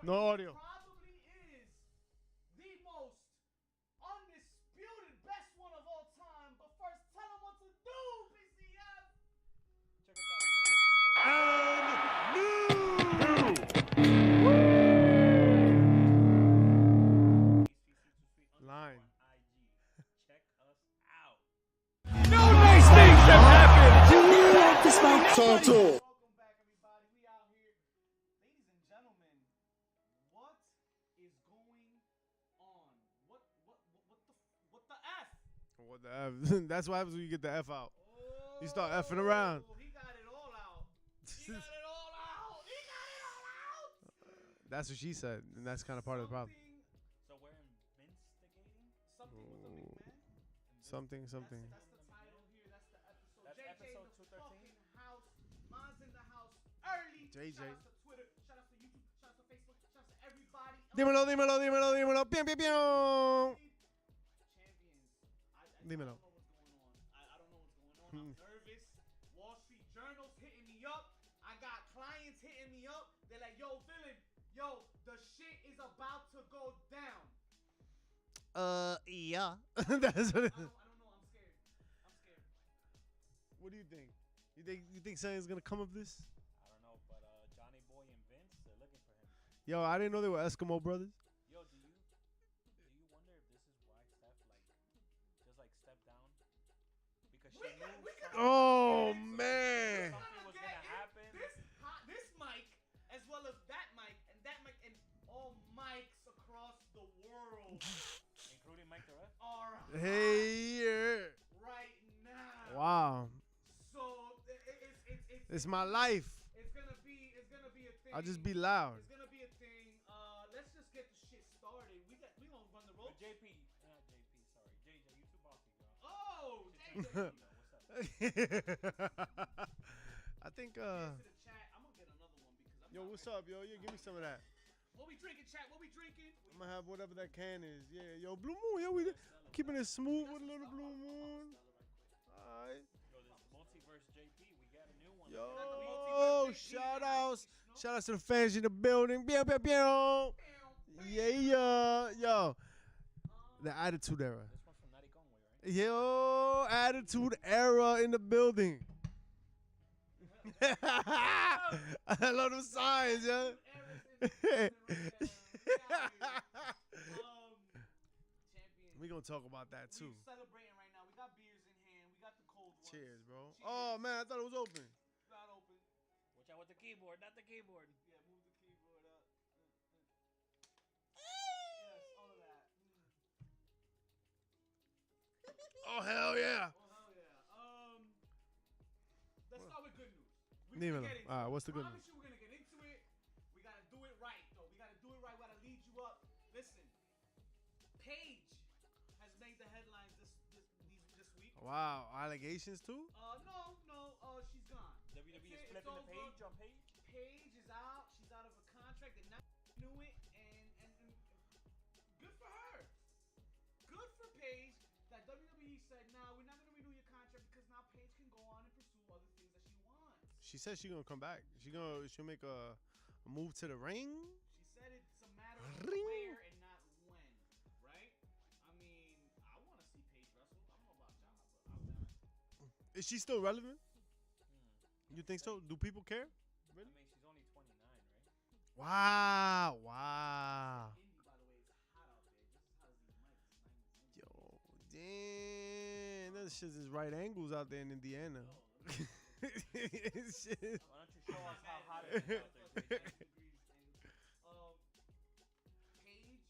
No audio. Probably is the most undisputed best one of all time. But first, tell him what to do, PCF. Check us out on Line. Check us out. No nice things have happened. Do you like to smoke? Welcome back, everybody. We out here. Ladies and gentlemen, what is going on? What the F? What the F? That's what happens when you get the F out. You start effing around. He got it all out. He got it all out. He got it all out. That's what she said, and that's kind of part of the problem. So we're instigating? Something with the McMahon. Something. That's the title here. That's the episode. That's JJ episode in the 213. fucking house. Mine's in the house early. JJ. Shout out to Twitter. Shout out to YouTube. Shout out to Facebook. Shout out to everybody. Dímelo. Pium. Champions. I Dímelo. don't know what's going on. I don't know what's going on. I'm nervous. Wall Street Journal's hitting me up. I got clients hitting me up. They're like, yo, Villain, yo, the shit is about to go down. Yeah. That's what it is. I don't know. I'm scared. What do you think? You think something's gonna come of this? I don't know, but Johnny Boy and Vince, they're looking for him. Yo, I didn't know they were Eskimo brothers. Yo, do you wonder if this is why Steph stepped down? Because she knew Oh man. something was gonna happen. This mic, as well as that mic, and all mics across the world Including Mike the Ref. are Hey. Yeah. right now. Wow. So It's my life. It's gonna be a thing. I'll just be loud. It's gonna be a thing. Let's just get the shit started. We gonna run the ropes. JP, not JP, sorry. JJ, you too bossy, bro. Oh, Yo, JJ. what's up? I think To the chat. I'm gonna get another one because I'm yo, not what's ready. up, yo? Yeah, give me some of that. What we drinking, chat? What we drinking? I'm gonna have whatever that can is. Yeah, yo, Blue Moon, yo, we keeping it smooth with a little Blue Moon. Alright. Yo, this Multiverse JP, we got a new one. Yo, shout outs to the fans in the building. Pew, pew, pew. Yeah, yo. The Attitude Era. This one's from Natty Conway, right? Yo, Attitude Era in the building. I love them signs, yo. We gonna talk about that too. We're celebrating right now. We got beers in hand. We got the cold ones. Cheers, bro. Cheers. Oh man, I thought it was open. It's not open. Watch out with the keyboard, not the keyboard. Yeah, move the keyboard up. Yes, all of that. Oh hell yeah. Oh hell yeah. Let's start with good news. Dímelo. All right, what's the good news? Promise you we're gonna get into it. We gotta do it right, though. We gotta do it right. We gotta lead you up. Listen, Paige has made the headlines this week. Wow, allegations too? No. She's gone. WWE is It's flipping the over. page on Page. Paige is out. She's out of a contract, and now knew it, and good for her. Good for Paige that WWE said, "Nah, we're not gonna renew your contract because now Paige can go on and pursue other things that she wants." She said she's gonna come back. She'll make a move to the ring. She said it's a matter of Ring. where and not when, right? I mean, I want to see Paige wrestle. I don't know about y'all, but I'm down. Is she still relevant? You think so? Do people care? I mean, she's only 29, right? Wow. Indy, by the way, is hot out there. Just as hot as these mics. Yo, damn. That shit is right angles out there in Indiana. Shit. Why don't you show us how hot it is out there, JJ? Paige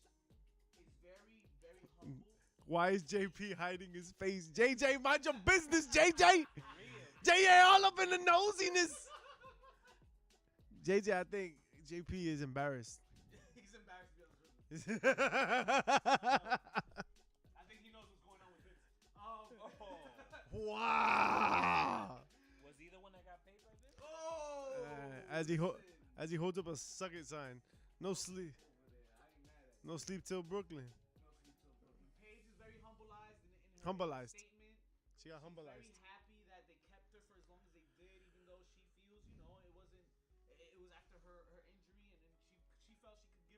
is very, very humble. Why is JP hiding his face? JJ, mind your business, JJ. JJ all up in the nosiness. JJ, I think JP is embarrassed. He's embarrassed to be on the business. I think he knows what's going on with Vince. Wow. Was he the one that got paid by this? As he holds up a suck it sign. No sleep. No sleep till Brooklyn. Paige is very humbleized in her Humbleized. statement. She got She's humbleized. very happy that they kept her for as long as they did, even though she feels, it was after her injury, and then she felt she could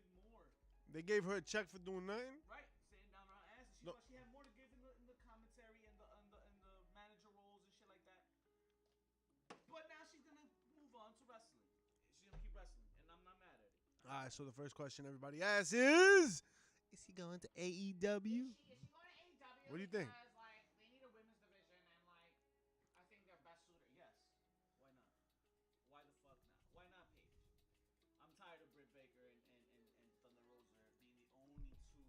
They gave her a check for doing nothing. Right, sitting down on her ass. And she No. thought she had more to give in the commentary and the manager roles and shit like that. But now she's gonna move on to wrestling. She's gonna keep wrestling, and I'm not mad at it. All right, so the first question everybody asks is he going to AEW? Is she going to AEW? What do you think? Because, like, they need a women's division, and, like, I think they're best suited. Yes. Why not? Why the fuck not? Why not Paige? I'm tired of Britt Baker and Thunder Rosa being the only two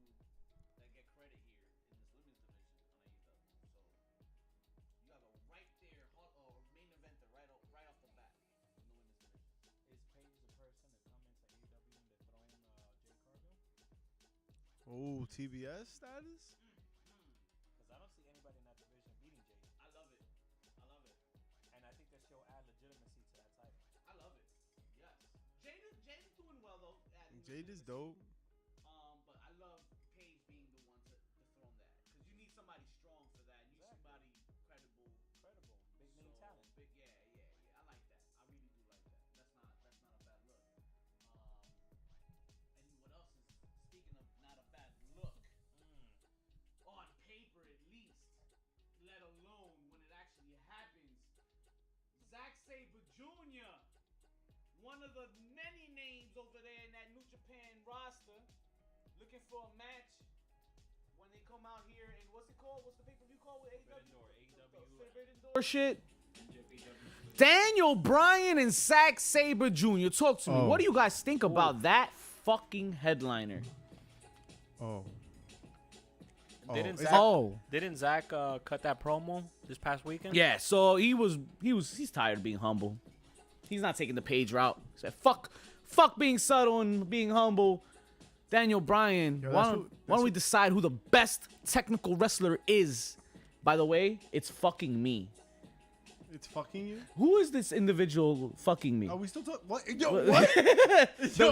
that get credit here in this women's division on AEW. So, you have a right there, main eventer right off the bat in the women's division. Is Paige the person to come into AEW and dethrone Jade Cargill? Oh, TBS status? Because I don't see anybody in that division beating Jade. I love it. And I think that she'll add legitimacy to that title. I love it. Yes. Jade is doing well though. Jade is dope. But I love Paige being the one to dethrone that because you need somebody strong for that. You need somebody credible, big name talent. Big, yeah. I like that. I really do like that. That's not a bad look. And what else is speaking of not a bad look? On paper at least, let alone when it actually happens. Zack Sabre Jr., one of the many names over there in that New Japan roster, looking for a match when they come out here and what's it called? What's the pay-per-view called with AEW? Forbidden Door shit. Daniel Bryan and Zack Sabre Jr. Talk to me. What do you guys think about that fucking headliner? Oh. Didn't is Didn't Zach cut that promo this past weekend? Yeah, so he's tired of being humble. He's not taking the Page route. He said, fuck being subtle and being humble. Daniel Bryan, Yo, why don't we decide who the best technical wrestler is? By the way, it's fucking me. It's fucking you? Who is this individual fucking me? Are we still talking? What? Yo, what?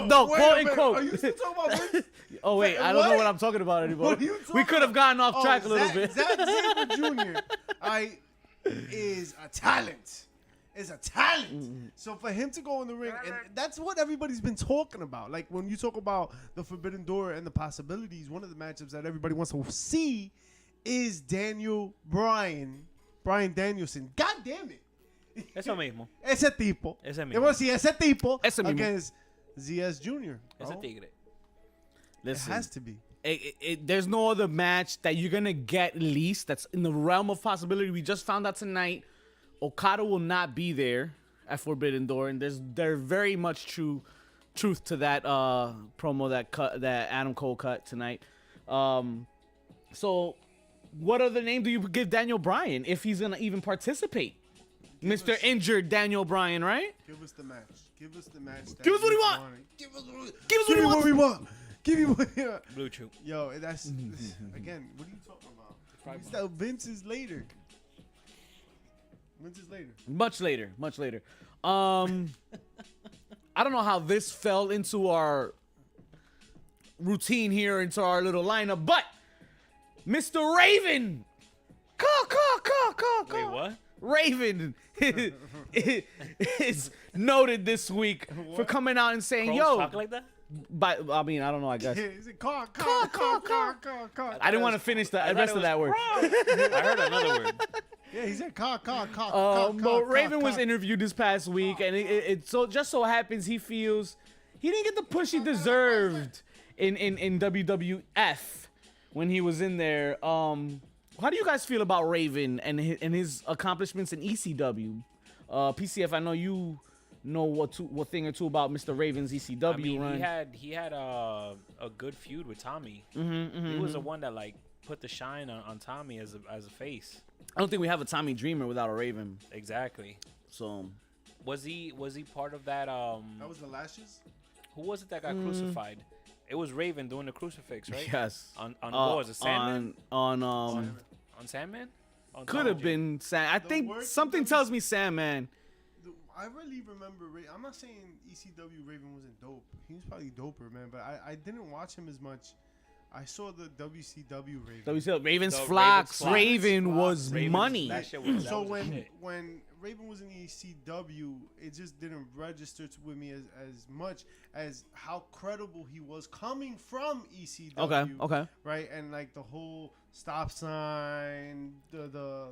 No, wait quote a minute. unquote. Are you still talking about this? Oh, wait, I don't know what I'm talking about anymore. What are you We talking could have gotten off track a little Zack- bit. Zack Sabre Jr. Is a talent. So for him to go in the ring, and that's what everybody's been talking about. Like when you talk about the Forbidden Door and the possibilities, one of the matchups that everybody wants to see is Daniel Bryan Danielson. God damn it. Eso mismo. Ese tipo. Ese mismo. Yo voy a decir, ese tipo Ese mismo. against ZS Jr. Ese bro. tigre. It Listen, has to be. there's no other match that you're gonna get least that's in the realm of possibility. We just found out tonight Okada will not be there at Forbidden Door, and there's very much truth to that promo that Adam Cole cut tonight. So what other name do you give Daniel Bryan if he's gonna even participate? Mr. Injured Daniel Bryan, right? Give us the match. Give us the match. Give us what he want. Give us what he wants. Give me what he want. Blue Chew. Yo, that's again. What are you talking about? We still Vince is later. Vince is later. Much later. I don't know how this fell into our routine here, into our little lineup, but Mr. Raven, Wait, what? Raven is noted this week for coming out and saying, Crows "Yo," talk like that? but I mean, I don't know. I guess Is it car? I didn't want to finish the rest of that word. I heard another word. Yeah, he said car. But Raven was interviewed this past week, and it just so happens he feels he didn't get the push he deserved in WWF when he was in there. How do you guys feel about Raven and his accomplishments in ECW? PCF, I know you know what thing or two about Mr. Raven's ECW I mean, run. he had a good feud with Tommy. He was the one that like put the shine on Tommy as a face. I don't think we have a Tommy Dreamer without a Raven. Exactly. So was he part of that? That was the Lashes. Who was it that got crucified? It was Raven doing the crucifix, right? yes. On what was it? Sandman? On Sandman? On could have been Sam. I think worst something of tells me Sandman. I really remember. I'm not saying ECW Raven wasn't dope. He was probably doper, man. But I didn't watch him as much. I saw the WCW Raven. Raven's The Flocks. Raven's Raven Flocks. was Raven's- money. that shit was- that So was the shit. when Raven was in ECW, it just didn't register with me as much as how credible he was coming from ECW. Okay. Right, and like the whole stop sign, the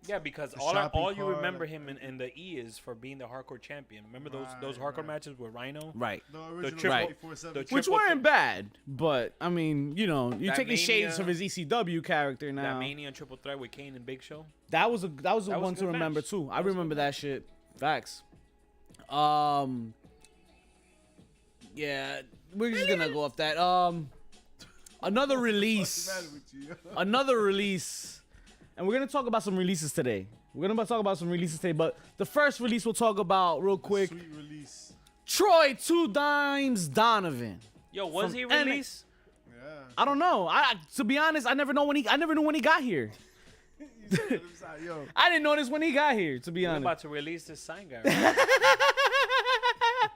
Yeah, because The all shopping you cart, remember like, him in the E is for being the hardcore champion. Remember those Right, hardcore right. matches with Rhino? Right. the original triple- 24/7. the Which triple weren't threat. bad, but I mean, you know, you're That taking shades Mania- of his ECW character That now. Mania triple threat with Kane and Big Show. That was a was a one to good remember match. too. I That was a remember good that shit. Facts. Yeah, we're just gonna go off that. Another release. What's the matter with you? Another release. And we're gonna talk about some releases today. But the first release we'll talk about real quick. Sweet release. Troy 2 Dimes Donovan. Yo, was From he NXT? released? Yeah. I don't know. To be honest, I never knew when he got here. You said it was yo. I didn't notice when he got here, to be We're honest. about to release this sign guy. Right?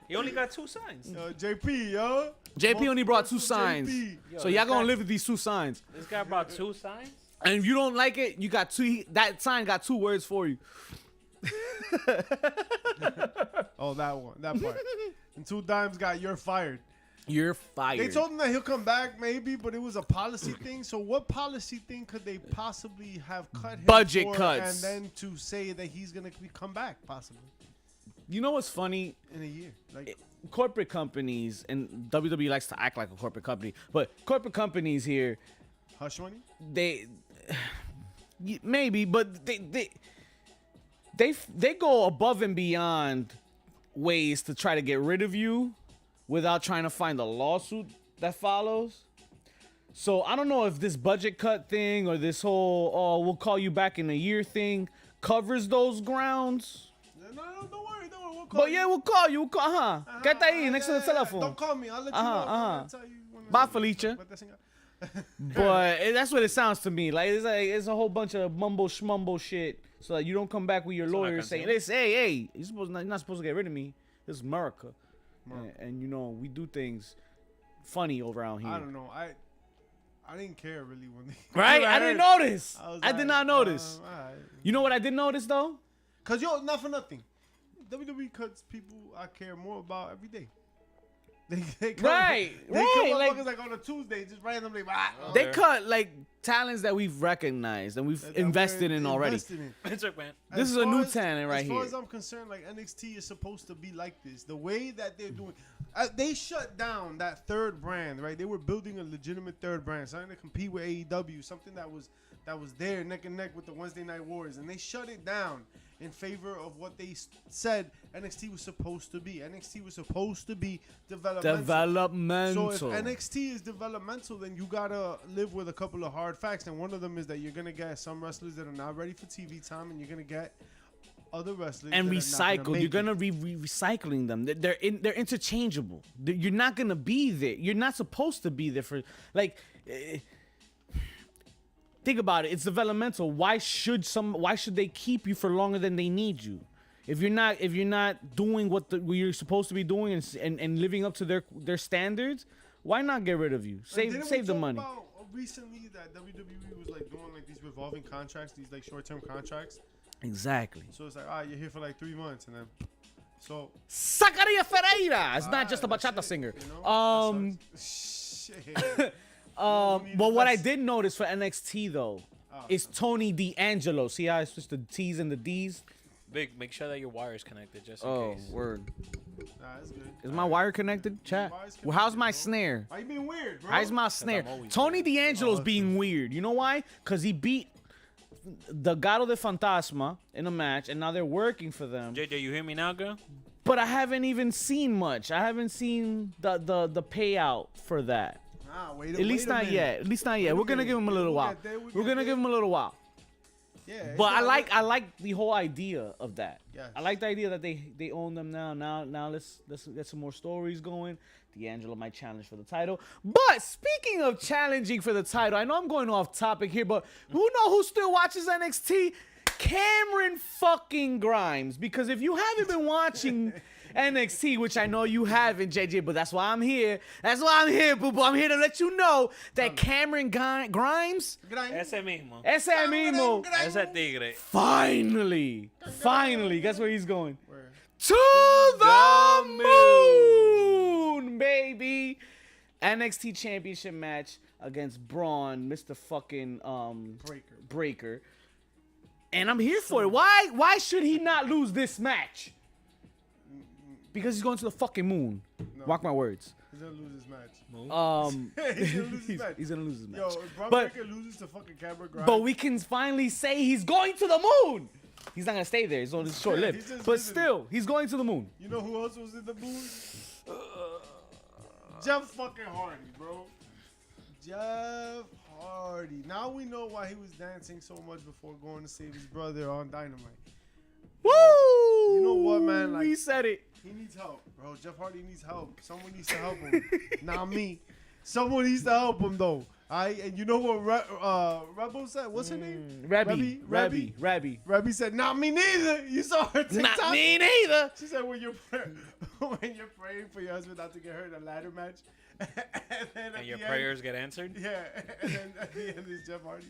He only got 2 signs. Yo, JP, yo. JP only brought 2 Most signs. JP. Yo, So y'all this gonna guy- live with these 2 signs. This guy brought 2 signs? And if you don't like it, you got 2. That sign got 2 words for you. Oh, that part. And 2 Dimes got you're fired. You're fired. They told him that he'll come back maybe, but it was a policy thing. So what policy thing could they possibly have cut him Budget for cuts. and then to say that he's gonna come back possibly You know what's funny? in a year? Like Corporate companies, and WWE likes to act like a corporate company, but corporate companies here, hush money. they maybe, but they go above and beyond ways to try to get rid of you without trying to find a lawsuit that follows. So I don't know if this budget cut thing or this whole we'll call you back in a year thing covers those grounds. No, don't worry. We'll call But yeah, we'll call you. Quédate ahí next to the yeah. telephone. Don't call me. I'll let you Uh-huh, know. uh-huh. I'll tell you when Bye, Felicia. But that's what it sounds to me. Like it's a whole bunch of mumbo schmumbo shit, so that you don't come back with your what I lawyer can saying, say. "Listen, hey, you're not supposed to get rid of me. This is America, and you know we do things funny around here." I don't know. I didn't care really when they Right? I didn't notice. was I did like, not notice. alright. You know what I did notice though? Cause yo, not for nothing. WWE cuts people I care more about every day. They cut, Right, They right, cut like- motherfuckers like on a Tuesday, just randomly. They Okay. cut like talents that we've recognized and we've that we're invested in already. invested in. Vince McMahon. This As is a far new as- talent right As far here. as I'm concerned, like NXT is supposed to be like this. The way that they're doing, they shut down that third brand, right? They were building a legitimate third brand, something to compete with AEW, something that was there neck and neck with the Wednesday Night Wars, and they shut it down in favor of what they said NXT was supposed to be. NXT was supposed to be developmental. Developmental. So if NXT is developmental, then you gotta live with a couple of hard facts, and one of them is that you're gonna get some wrestlers that are not ready for TV time, and you're gonna get other wrestlers And that are not recycle. gonna You're make gonna be recycling them. They're interchangeable. You're not gonna be there. You're not supposed to be there for like. Think about it. It's developmental. Why should they keep you for longer than they need you? If you're not doing what you're supposed to be doing and living up to their standards, why not get rid of you? And didn't we Save the talk money. about recently that WWE was like doing like these revolving contracts, these like short-term contracts. Exactly. So it's like, you're here for like 3 months, and then so Zacaria Ferreira. It's not just a that's bachata it, singer. you know? Shit. But what I did notice for NXT though Oh. is Tony D'Angelo. See how I switched the T's and the D's? Big, make sure that your wire is connected just in Oh, case. word. Nah, it's good. Is my wire connected, chat? wire's Well, how's connected, my bro. snare? Why you being weird, bro? How's my snare? I'm always Tony weird. D'Angelo's Oh, being weird. You know why? Because he beat the Gato de Fantasma in a match, and now they're working for them. JJ, you hear me now, girl? But I haven't even seen much. I haven't seen the payout for that. Nah, wait At least not yet. At least not yet. Wait a We're gonna minute. give him a little We'll while. get there, we'll We're get gonna there. give him a little while. Yeah. But I like the whole idea of that. Yes. I like the idea that they own them now. Now let's get some more stories going. D'Angelo might challenge for the title. But speaking of challenging for the title, I know I'm going off topic here, but who still watches NXT? Cameron fucking Grimes. Because if you haven't been watching NXT, which I know you haven't, JJ, but that's why I'm here. That's why I'm here, boo boo. I'm here to let you know that Cameron Grimes, Ese mismo. ese mismo, Ese tigre. finally, guess where he's going? Where? To the moon, baby. NXT Championship match against Braun, Mr. fucking Breaker. And I'm here for it. Why should he not lose this match? Because he's going to the fucking moon. No. Mark my words. He's gonna lose his match. He's He's gonna lose his match. He's gonna lose his match. Yo, if Braun But- Breaker loses to fucking Cameron Grimes, But we can finally say he's going to the moon. He's not gonna stay there. He's only short He's lived. just But visiting. still, he's going to the moon. you know who else was in the moon? Jeff fucking Hardy, bro. Jeff Hardy. Now we know why he was dancing so much before going to save his brother on Dynamite. Woo! You know what, man? Like, he said it. he needs help, bro. Jeff Hardy needs help. Someone needs to help him. Not me. Someone needs to help him, though. And you know what Rebel said? What's her name? Rebby. Rebby said, not me neither. You saw her TikTok? Not me neither. She said, when you're praying for your husband not to get hurt in a ladder match. and then And your prayers get answered? Yeah. And then at the end is Jeff Hardy.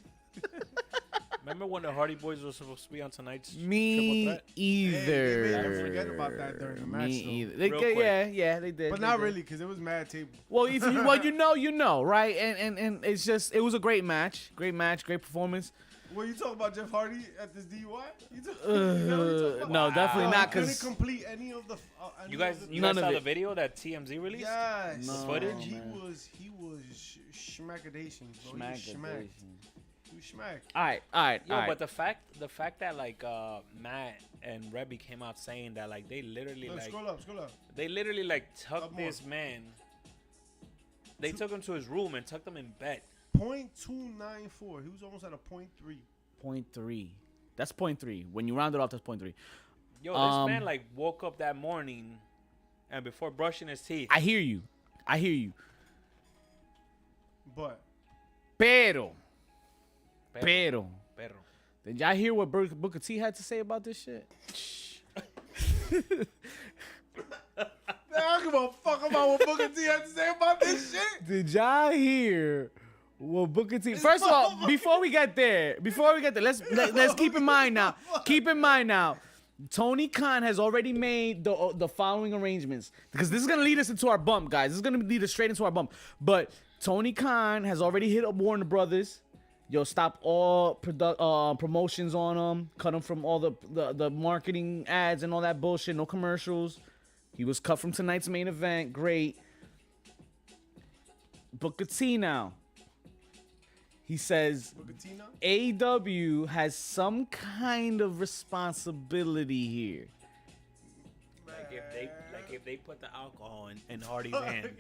Remember when the Hardy Boys were supposed to be on tonight's Triple Me Threat? either. Hey, they made me forget about that during the match, Me though. either. They, Real quick. yeah, they did. But they not did. really, because it was mad table. Well, if you know, right? And it's just it was a great match, great performance. Well, you talk about Jeff Hardy at this DUI? You talk about? No, definitely Wow. not. He couldn't Cause complete any of the. You guys None of saw it. the video that TMZ released? Yes. No, footage. He man. was schmackadation, bro. He was schmacked. He was schmacked. All right. Yo, but the fact that like Matt and Rebby came out saying that like they literally Look, like scroll up. they literally like Up tucked more. this man. They took him to his room and tucked him in bed. .294. He was almost at a .3. 0.3. That's 0.3. When you round it off, that's 0.3. Yo, this man like woke up that morning and before brushing his teeth. I hear you. But Pero. Perro. Did y'all hear what Booker T had to say about this shit? I don't give a fuck about what Booker T had to say about this shit. Did y'all hear what Booker T? First of all, before we get there, let's keep in mind now. Keep in mind now. Tony Khan has already made the following arrangements because this is gonna lead us into our bump, guys. This is gonna lead us straight into our bump. But Tony Khan has already hit up Warner Brothers. Yo, stop all promotions on them. Cut them from all the marketing ads and all that bullshit. No commercials. He was cut from tonight's main event. Great. Booker T now. He says Booker T now? AEW has some kind of responsibility here. Like if they put the alcohol in Hardy's hand.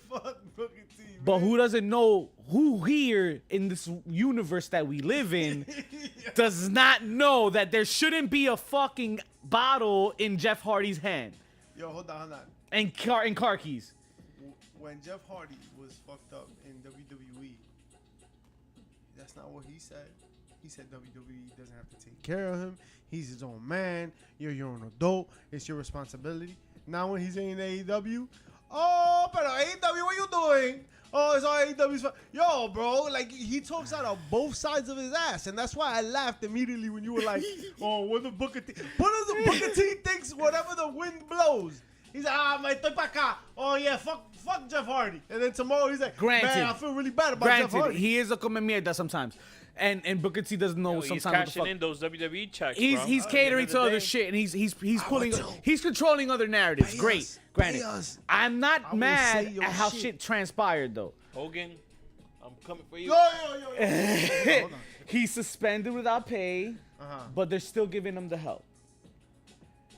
Fuck Booker T, man. But who doesn't know who here in this universe that we live in does not know that there shouldn't be a fucking bottle in Jeff Hardy's hand Yo, hold on. and car keys. When Jeff Hardy was fucked up in WWE, that's not what he said. He said WWE doesn't have to take care of him. He's his own man. You're your own adult. It's your responsibility. Now when he's in AEW, oh, but AEW, what you doing? Oh, it's all AEW's fault. Yo, bro, like he talks out of both sides of his ass, and that's why I laughed immediately when you were like, "Oh, what the Booker T?" What does the Booker T thinks? Whatever the wind blows. He's like, me estoy pa' acá. Oh yeah, fuck Jeff Hardy. And then tomorrow he's like, Granted. man, I feel really bad about Jeff Granted, Hardy. he is a come mierda sometimes. And Booker T doesn't know Yo, he's sometimes what the cashing fuck. in those WWE checks, He's bro. he's At the catering end of to the other day. shit, and he's pulling want to. he's controlling other narratives. Pay Great, us. granted. Pay us. I'm I not will mad say your at how shit. shit transpired though. Hogan, I'm coming for you. Yo. Hold on. He's suspended without pay, but they're still giving him the help.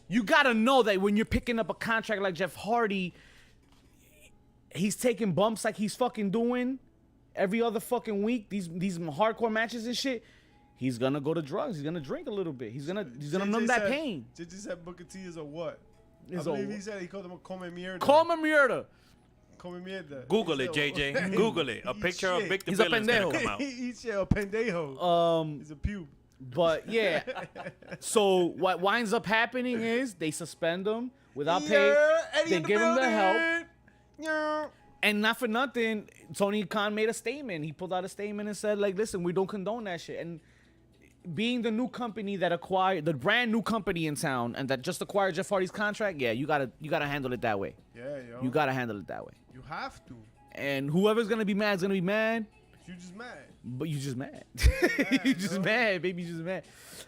You gotta know that when you're picking up a contract like Jeff Hardy, he's taking bumps like he's fucking doing every other fucking week. These hardcore matches and shit. He's gonna go to drugs. He's gonna drink a little bit. He's gonna numb that pain. JJ said Booker T is a what? Is I a believe he what? said he called him a come mierda. Come mierda. Come mierda. Google He it, said, JJ. Google it. A Eat picture of shit. Victor He's a Villain's gonna pendejo. come out. He said a pendejo. He's a pube. But yeah. So what winds up happening is they suspend him. without pay. Eddie They in the give him the help. building. Yeah. And not for nothing, Tony Khan made a statement. He pulled out a statement and said, like, listen, we don't condone that shit. And being the new company that acquired, the brand new company in town, and that just acquired Jeff Hardy's contract, yeah, you gotta handle it that way. Yeah, yo. You gotta handle it that way. You have to. And whoever's gonna be mad is gonna be mad. You just mad. But you just mad. mad, You just yo. mad, baby. You just mad.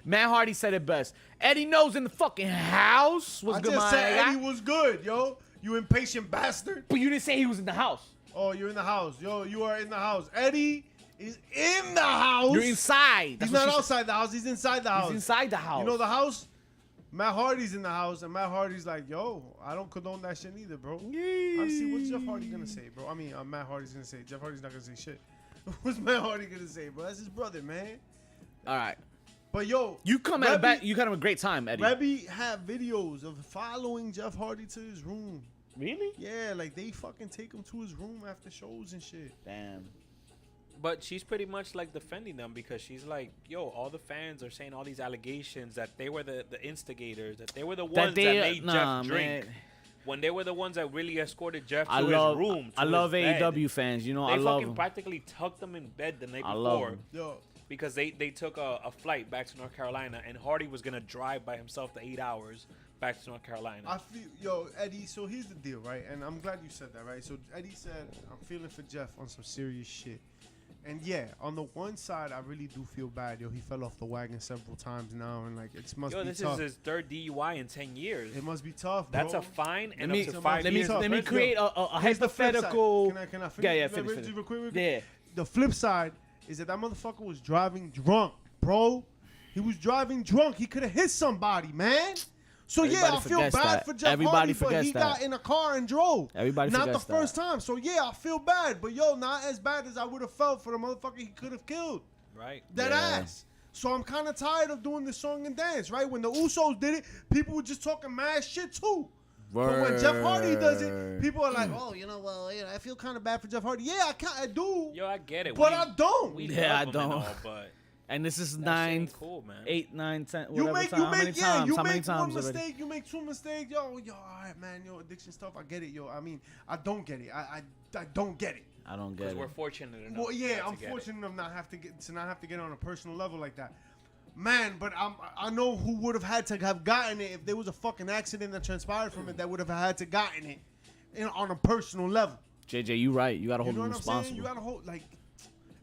Matt Hardy said it best. Eddie knows in the fucking house. What's I good, just my said guy? Eddie was good, yo. You impatient bastard. But you didn't say he was in the house. Oh, you're in the house. Yo, you are in the house. Eddie is in the house. You're inside. He's That's not what she said. outside the house. He's inside the house. He's inside the house. You know the house? Matt Hardy's in the house, and Matt Hardy's like, yo, I don't condone that shit either, bro. I see what's Jeff Hardy gonna say, bro. I mean, Matt Hardy's gonna say. Jeff Hardy's not gonna say shit. What's Matt Hardy gonna say, bro? That's his brother, man. All right. But yo, You come at a great time, Eddie. Rebby had videos of following Jeff Hardy to his room. Really? Yeah, like they fucking take him to his room after shows and shit. Damn. But she's pretty much like defending them because she's like, yo, all the fans are saying all these allegations that they were the instigators, that they were the ones that made Jeff drink. Man. When they were the ones that really escorted Jeff to I his love room. I to love his bed. AEW fans. You know, They I love fucking them. practically tucked them in bed the night I love before 'em. Yo, because they took a flight back to North Carolina, and Hardy was going to drive by himself the 8 hours back to North Carolina. I feel, yo, Eddie, so here's the deal, right? And I'm glad you said that, right? So Eddie said, I'm feeling for Jeff on some serious shit. And yeah, on the one side, I really do feel bad. Yo, he fell off the wagon several times now, and like, it must Yo, be this tough. is his third DUI in 10 years. It must be tough, bro. That's a fine and Let up me- to 5 let me years. talk. in Let me prison. create a Here's the flip side. hypothetical. Can I finish? Yeah, Let me finish. just real quick. Yeah. The flip side is that motherfucker was driving drunk, bro. He was driving drunk. He could have hit somebody, man. So yeah, Everybody I feel forgets bad that. for Jeff Everybody Hardy, but forgets he that. got in a car and drove. Everybody not the forgets first that. time. So yeah, I feel bad, but yo, not as bad as I would have felt for the motherfucker he could have killed. Right. That Yeah. ass. So I'm kind of tired of doing this song and dance, right? When the Usos did it, people were just talking mad shit too. But when Jeff Hardy does it, people are like, oh, I feel kind of bad for Jeff Hardy. Yeah, I do. Yo, I get it. But We- I don't. we Yeah, love I him and don't. all, but And this is that shit 9, ain't cool, man. 8, 9, 10. You Whatever make, time. How many yeah, times? you How many make one times already? mistake, you make two mistakes, yo, all right, man, yo, addiction stuff, I get it, yo. I mean, I don't get it. I don't get it. I don't get Because it. we're fortunate enough. Well, yeah, not I'm to get it. fortunate enough not have to get on a personal level like that. Man, but I know who would have had to have gotten it if there was a fucking accident that transpired from it that would have had to gotten it on a personal level. JJ, you right. You gotta You hold know them what I'm saying? responsible. You gotta hold like,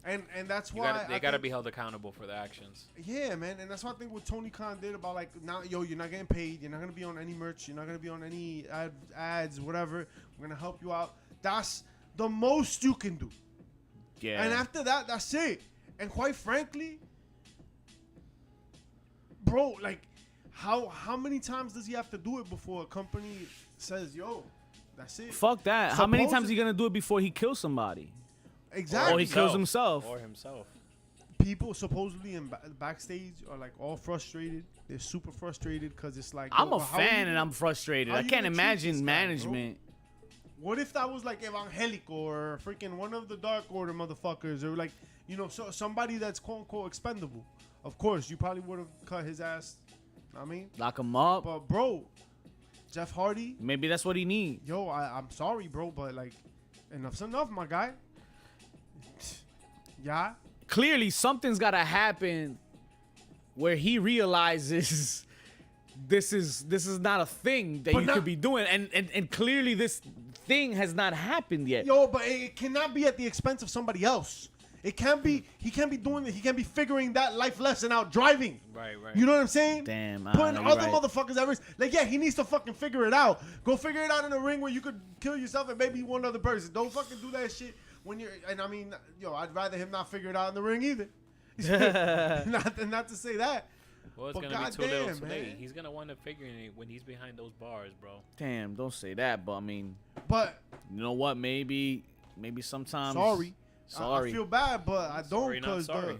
and that's You why gotta, I they gotta think- be held accountable for their actions. Yeah, man, and that's what I think what Tony Khan did about like now, yo, you're not getting paid, you're not gonna be on any merch, you're not gonna be on any ads, whatever. We're gonna help you out. That's the most you can do. Yeah. And after that, that's it. And quite frankly, bro, like, how many times does he have to do it before a company says, yo, that's it? Fuck that. How many times Supposed- is he gonna do it before he kills somebody? Exactly. Or he kills himself. Or himself. People supposedly in backstage are like all frustrated. They're super frustrated because it's like, I'm yo, a but how are you fan and gonna- I'm frustrated. how I you can't gonna treat this imagine guy, bro? management. What if that was like Evangelico or freaking one of the Dark Order motherfuckers or like, you know, somebody that's quote unquote expendable? Of course, you probably would have cut his ass. I mean, Lock him up. but bro, Jeff Hardy, Maybe that's what he needs. yo, I'm sorry, bro, but like, enough's enough, my guy. Yeah. Clearly, something's gotta happen where he realizes this is not a thing that But you not- could be doing, and clearly this thing has not happened yet. Yo, but it cannot be at the expense of somebody else. It can't be. He can't be doing it. He can't be figuring that life lesson out driving. Right, right. You know what I'm saying? Damn, I Putting know, you're other right. motherfuckers at risk. Like, yeah, he needs to fucking figure it out. Go figure it out in a ring where you could kill yourself and maybe one other person. Don't fucking do that shit when you're. And I mean, yo, I'd rather him not figure it out in the ring either. not to say that. Well, it's But gonna be too little goddamn, too late. man. He's gonna wind up figuring it when he's behind those bars, bro. Damn, don't say that. But I mean, But you know what? Maybe sometimes. sorry. Sorry. I feel bad, but I don't Sorry, not because sorry.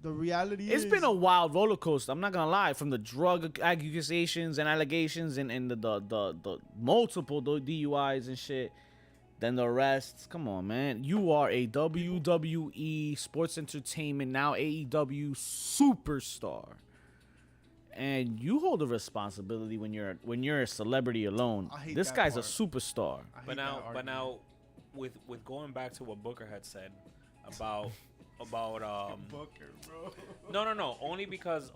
the reality It's is. been a wild roller coaster. I'm not gonna lie. From the drug accusations and allegations and the multiple DUIs and shit, then the arrests. Come on, man. You are a WWE Sports Entertainment, now AEW superstar, And you hold a responsibility when you're a celebrity alone. I hate This that guy's part. a superstar. I hate But that now, argument. with going back to what Booker had said about Booker, bro. no, only because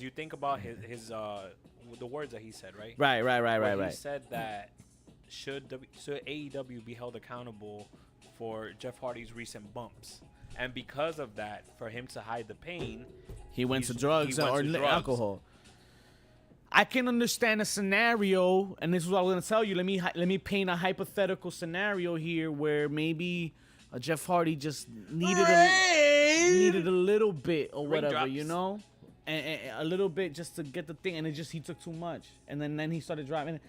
you think about his the words that he said, right? Right. He said that should AEW be held accountable for Jeff Hardy's recent bumps, and because of that, for him to hide the pain, He went to He drugs went or to drugs. alcohol. I can understand a scenario, and this is what I was gonna tell you. Let me paint a hypothetical scenario here where maybe Jeff Hardy just needed a little bit or whatever, you Raindrops. know, and a little bit just to get the thing, and he took too much, and then he started driving.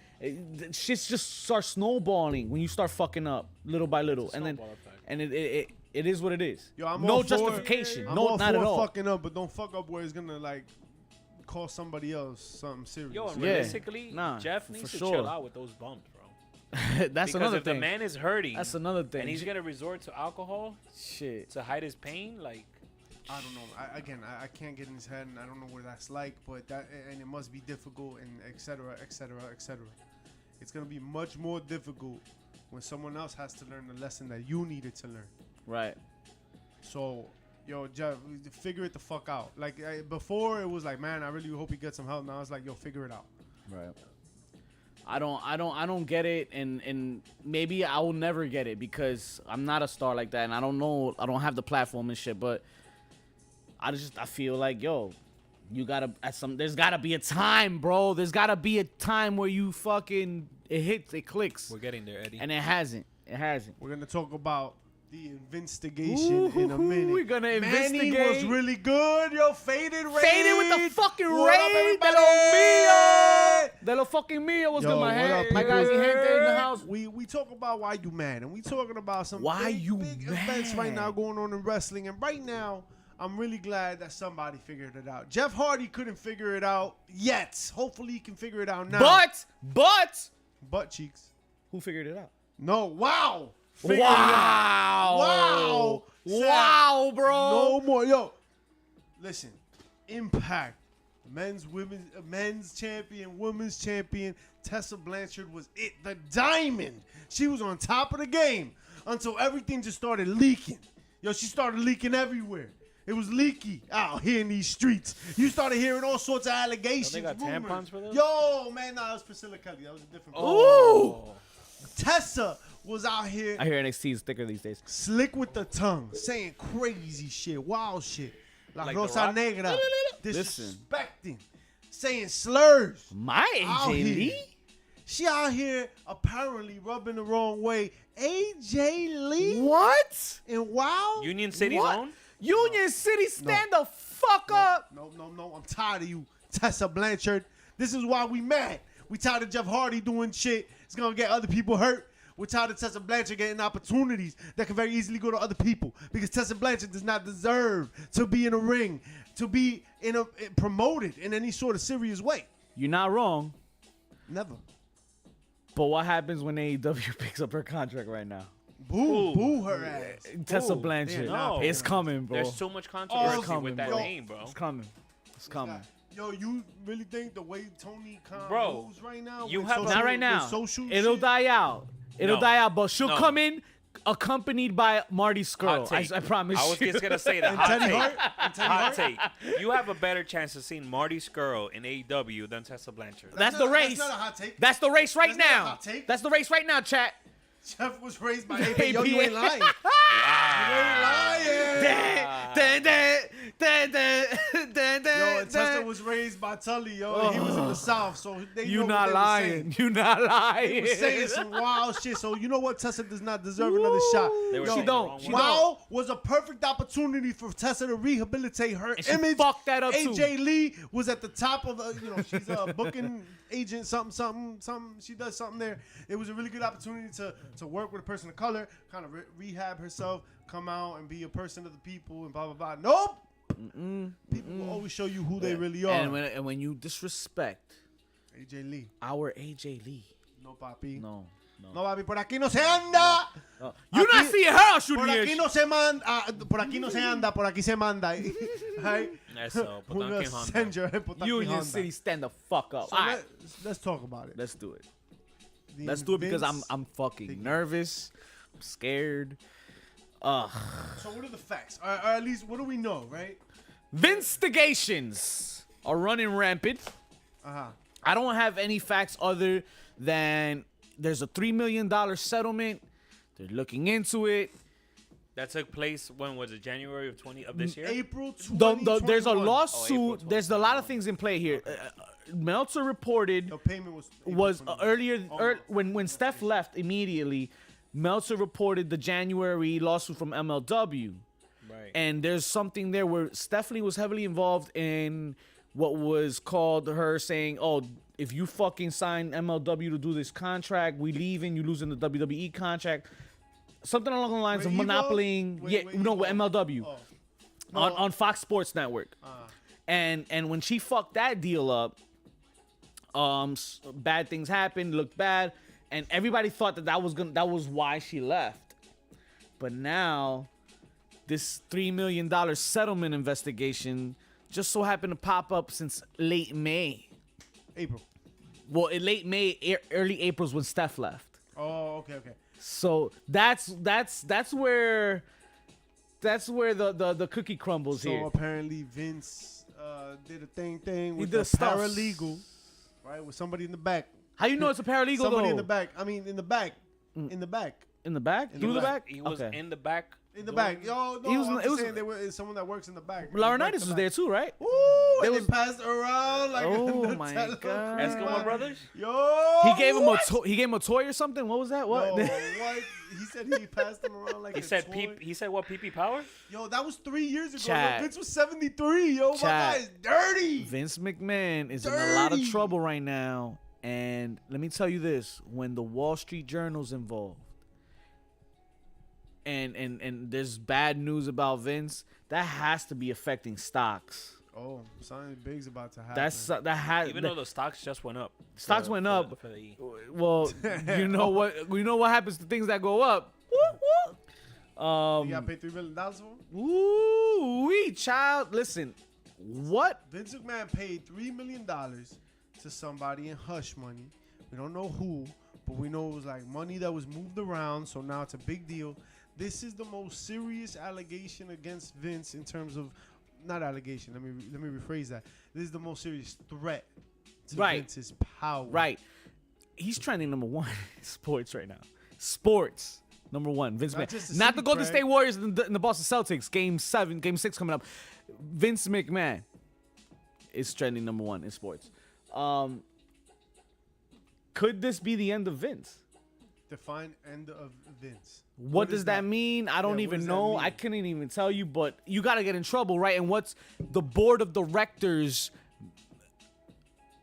Shit just starts snowballing when you start fucking up little by little, and then snowball effect. and it is what it is. Yo, I'm no all for it. justification. I'm No, all not for at all. fucking up, but don't fuck up where it's gonna like cost somebody else something serious. Yo, and Yeah. realistically, Nah, Jeff for needs to sure. chill out with those bumps, bro. That's Because another if thing. the man is hurting, That's another thing. and he's gonna resort to alcohol Shit. to hide his pain, like I don't know. I can't get in his head, and I don't know what that's like. But and it must be difficult, and et cetera. It's gonna be much more difficult when someone else has to learn the lesson that you needed to learn. Right. So, yo, Jeff, figure it the fuck out. Like before, it was like, man, I really hope he gets some help. Now it's like, yo, figure it out. Right. I don't get it, and maybe I will never get it because I'm not a star like that, and I don't know, I don't have the platform and shit. But I feel like, yo, you gotta there's gotta be a time, bro. There's gotta be a time where you fucking it clicks, we're getting there, Eddie. and it hasn't. We're gonna talk about the investigation in a minute. We're gonna investigate. Manny was really good. Yo, faded raid. Faded with the fucking What up, raid. De everybody? lo mío. De lo fucking mío. What's Yo, good, my what head? up, My people? guys, y gente in the house. We talk about why you mad, and we talking about some Why big, you big events right mad? now going on in wrestling. And right now, I'm really glad that somebody figured it out. Jeff Hardy couldn't figure it out yet. Hopefully, he can figure it out now. But butt cheeks. who figured it out? No, wow. Figured it out. Wow. Wow. Wow, bro. No more. Yo, listen. Impact. Men's champion, women's champion. Tessa Blanchard was it. The diamond. She was on top of the game until everything just started leaking. Yo, she started leaking everywhere. It was leaky out here in these streets. You started hearing all sorts of allegations. Don't they got rumors. tampons for those? Yo, man, nah, that was Priscilla Kelly. That was a different. Ooh. Tessa was out here I hear NXT is thicker these days. slick with the tongue, saying crazy shit, wild shit. La Like The Rosa Rock? Negra. Listen. Disrespecting. Saying slurs. My Out AJ here. Lee? She out here apparently rubbing the wrong way. AJ Lee? What? And wow. Union City's What? own. Union City, stand the fuck up. No. I'm tired of you, Tessa Blanchard. This is why we mad. We tired of Jeff Hardy doing shit. It's going to get other people hurt. We're tired of Tessa Blanchard getting opportunities that can very easily go to other people because Tessa Blanchard does not deserve to be in a ring, to be promoted in any sort of serious way. You're not wrong. Never. But what happens when AEW picks up her contract right now? Boo her ass. Tessa Ooh, Blanchard. no. It's coming, bro. There's so much controversy coming, with that bro. name, bro. It's coming. It's coming. Yo, you really think the way Tony Khan Bro, moves right now? you with have a- social- Not right with now. social It'll shit? die out. It'll No. die out, but she'll No. come in accompanied by Marty Skrull. Hot take. I promise I was you. just gonna say that. And Hot Teddy take. Hart? And Teddy Hot Hart? take. You have a better chance of seeing Marty Skrull in AEW than Tessa Blanchard. That's not- the race. That's not a hot take. That's the race right That's not a now. hot take. That's the race right now, chat. Jeff was raised by AP. Yo, you ain't lying. You ain't lying. Yo, and Tessa was raised by Tully, yo. He was in the South, so they know You what not they were lying. saying. You not They lying. was saying some wild shit. So you know what? Tessa does not deserve another shot. They were She saying the don't. wrong She word. don't. WoW was a perfect opportunity for Tessa to rehabilitate her And she image. fucked that up, too. AJ Lee was at the top of, she's a booking agent, something. She does something there. It was a really good opportunity to work with a person of color, kind of rehab herself, come out and be a person of the people, and blah blah blah. Nope. People will always show you who they really are. And when you disrespect AJ Lee. our AJ Lee, No, papi. no. No, papi. Por aquí no se anda. You're not seeing her shooting Por here. aquí no se manda, por aquí no se anda, por aquí se manda. Right? Eso, We're gonna Potanque Honda. send your Potanque Union Honda. City, stand the fuck up. So All right, let's talk about it. let's do it. The Let's do it because Vince I'm fucking thing. nervous. I'm scared. So what are the facts? Or at least what do we know, right? Vinstigations are running rampant. I don't have any facts other than there's a $3 million settlement. They're looking into it. That took place when was it? January of this year? April 2021. There's a April lawsuit. 2021. There's a lot of things in play here. Meltzer reported The payment was earlier Almost. when Steph left immediately. Meltzer reported the January lawsuit from MLW. Right. And there's something there where Stephanie was heavily involved in what was called her saying, "Oh, if you fucking sign MLW to do this contract, we leaving, you losing the WWE contract." Something along the lines With of Evo? monopolying. With With Evo? MLW Oh. on Fox Sports Network. And when she fucked that deal up, bad things happened, looked bad, and everybody thought that was why she left. But now, this $3 million settlement investigation just so happened to pop up since late May. April. Well, in late May, early April's when Steph left. Oh, okay. So that's where the cookie crumbles So here. apparently Vince did a thing with did a stuff. paralegal, right? With somebody in the back. How you know it's a paralegal Somebody though? in the back. I mean, in the back. In the back. In the back? In Through the the back. back? He was Okay. in the back. In the doing- back. Yo, no, He was- I'm it just was- saying there was someone that works in the back. Laurinaitis was there too, right? Ooh, There and was- they passed around like Oh a my Nutella God. cream Eskimo pie. Brothers? Yo, He gave him what? he gave him a toy or something. What was that? What? No, what? He said he passed him around like He a said toy. he said what? PP Power? Yo, that was 3 years ago. Chat. Yo, Vince was 73. Yo, my Chat. guy is dirty. Vince McMahon is in a lot of Dirty. trouble right now, and let me tell you this: when the Wall Street Journal's involved, and there's bad news about Vince, that has to be affecting stocks. Oh, something big's about to happen. Even though the stocks just went up. Stocks went up. For the E. Well, you know what happens to things that go up. you got paid $3 million for him? Ooh, wee, child. Listen, what? Vince McMahon paid $3 million to somebody in hush money. We don't know who, but we know it was like money that was moved around. So now it's a big deal. This is the most serious allegation against Vince in terms of, not allegation. Let me rephrase that. This is the most serious threat to Right. Vince's power. Right. He's trending number one in sports right now. Sports. Number one. Vince Not McMahon. just the Not city, the Golden Craig. State Warriors and the Boston Celtics. Game 6 coming up. Vince McMahon is trending number one in sports. Could this be the end of Vince? Define end of Vince. What does that mean? I don't what even does that know. mean? I couldn't even tell you, but you got to get in trouble, right? And what's the board of directors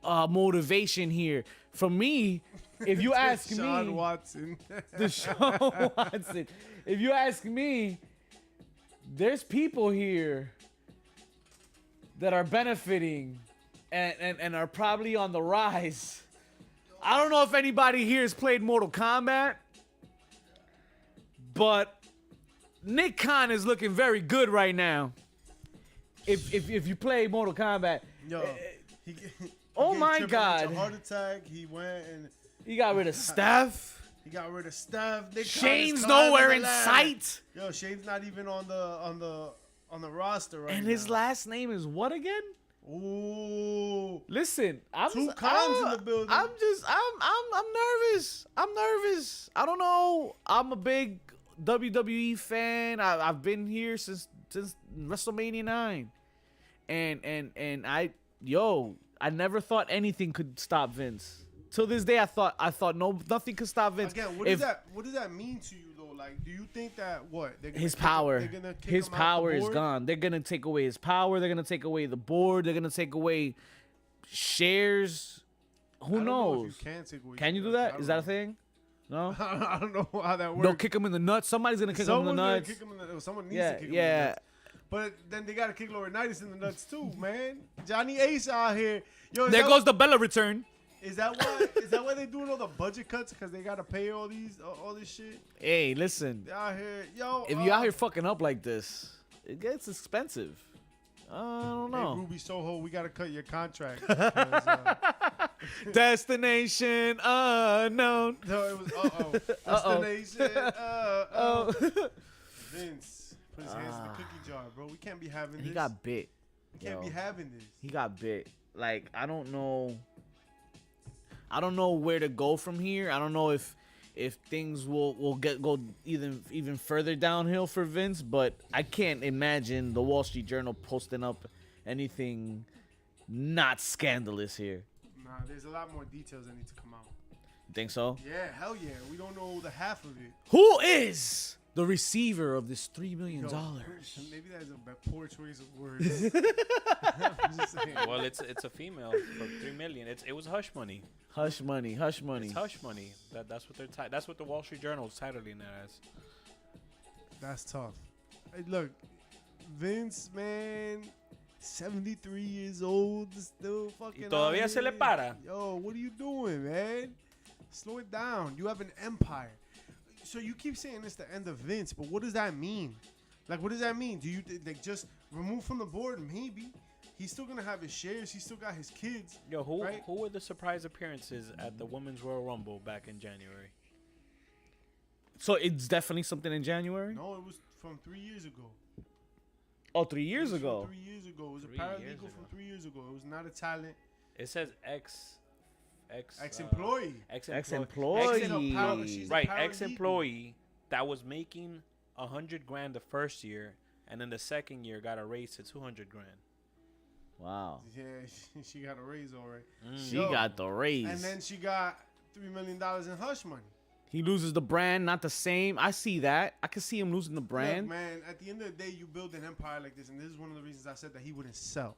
motivation here? For me, if you ask Deshaun me, Watson. Deshaun Watson, if you ask me, there's people here that are benefiting and are probably on the rise. I don't know if anybody here has played Mortal Kombat, but Nick Khan is looking very good right now. If you play Mortal Kombat, Yo, he Oh gave my Triple H God. a heart attack. He went and he got rid of Steph. he got rid of Steph. Nick Khan is Shane's climbing nowhere the in ladder. sight. Yo, Shane's not even on the roster right And now. his last name is what again? Ooh. Listen, Two Khans in the building. I'm nervous. I'm nervous. I don't know. I'm a big WWE fan. I've been here since WrestleMania 9. And I never thought anything could stop Vince. Till this day I thought nothing could stop Vince. Again, what does that mean to you though? Like, do you think that they're gonna His kick power. They're gonna kick His him out power the is board? gone. They're gonna take away his power. They're gonna take away the board. They're gonna take away shares. Who I don't know if knows? you can take away Can you do shares. that? I Is don't that a know. thing? No. I don't know how that works. They'll kick him in the nuts. Somebody's gonna kick him in the Someone's gonna nuts. kick him in the, someone needs Yeah, to kick him in yeah. the nuts. But then they gotta kick Laurinaitis in the nuts too, man. Johnny Ace out here. Yo, There goes the Bella return. Is that why? Is that why they doing all the budget cuts? Because they gotta pay all this shit. Hey, listen. They out here, yo. If you out here fucking up like this, it gets expensive. I don't know. Hey, Ruby Soho, we gotta cut your contract. Destination unknown. No, it was Destination. Vince put his hands in the cookie jar, bro. We can't be having this. He got bit. We can't be having this. He got bit. Like, I don't know where to go from here. I don't know if things will go even further downhill for Vince, but I can't imagine the Wall Street Journal posting up anything not scandalous here. Nah, there's a lot more details that need to come out. You think so? Yeah, hell yeah. We don't know the half of it. Who is the receiver of this $3 million? Maybe that's a poor choice of words. I'm just saying. Well, it's a female for $3 million. It was hush money. Hush money. Hush money. It's hush money. That's what they're that's what the Wall Street Journal is titling it as. That's tough. Hey, look, Vince, man, 73 years old, still fucking. Y todavía se le para. Yo, what are you doing, man? Slow it down. You have an empire. So you keep saying it's the end of Vince, but what does that mean? Like, what does that mean? Do you like just remove from the board? Maybe. He's still gonna have his shares. He's still got his kids. Yo, who right? were the surprise appearances at the Women's Royal Rumble back in January? So it's definitely something in January? No, it was from 3 years ago. Oh, 3 years ago. 3 years ago. It was a 3 years paralegal ago. from 3 years ago. It was not a talent. It says Ex-employee. Ex-employee. She's a Right, paralegal. ex-employee that was making $100,000 the first year, and then the second year got a raise to $200,000. Wow. Yeah, she got a raise already. She got the raise. And then she got $3 million in hush money. He loses the brand, not the same. I see that. I can see him losing the brand. Look, man, at the end of the day, you build an empire like this, and this is one of the reasons I said that he wouldn't sell.